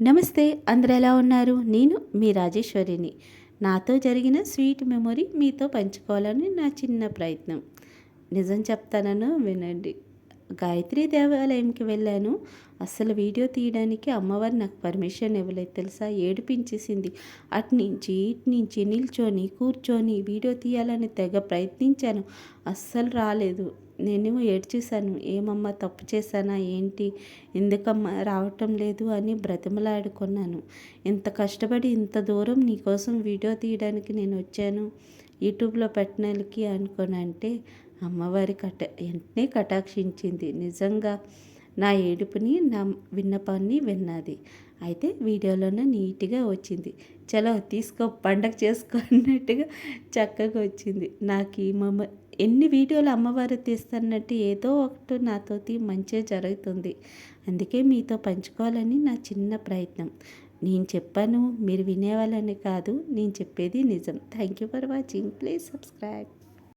నమస్తే, అందరూ ఎలా ఉన్నారు? నేను మీ రాజేశ్వరిని. నాతో జరిగిన స్వీట్ మెమొరీ మీతో పంచుకోవాలని నా చిన్న ప్రయత్నం. నిజం చెప్తానను వినండి. గాయత్రి దేవాలయంకి వెళ్ళాను. అస్సలు వీడియో తీయడానికి అమ్మవారు నాకు పర్మిషన్ ఇవ్వలేదు తెలుసా! ఏడిపించేసింది. అటునుంచి, ఇటునుంచి నిల్చొని, కూర్చొని వీడియో తీయాలని తెగ ప్రయత్నించాను. అస్సలు రాలేదు. నేనేమో ఏడ్చేశాను. ఏమమ్మా తప్పు చేశానా ఏంటి? ఎందుకమ్మా రావటం లేదు అని బ్రతిమలాడుకున్నాను. ఇంత కష్టపడి ఇంత దూరం నీకోసం వీడియో తీయడానికి నేను వచ్చాను. యూట్యూబ్లో పెట్టడానికి అనుకోనంటే అమ్మవారి వెంటనే కటాక్షించింది. నిజంగా నా ఏడుపుని నా విన్నపాన్ని విన్నది. అయితే వీడియోలోనే నీట్గా వచ్చింది. చలో తీసుకో పండగ చేసుకో అన్నట్టుగా చక్కగా వచ్చింది. నాకు ఈ ఎన్ని వీడియోలు అమ్మవారు తీస్తున్నట్టు ఏదో ఒకటి నాతోటి మంచిగా జరుగుతుంది. అందుకే మీతో పంచుకోవాలని నా చిన్న ప్రయత్నం. నేను చెప్పాను మీరు వినేవాళ్ళని కాదు, నేను చెప్పేది నిజం. Thank you for watching. Please subscribe.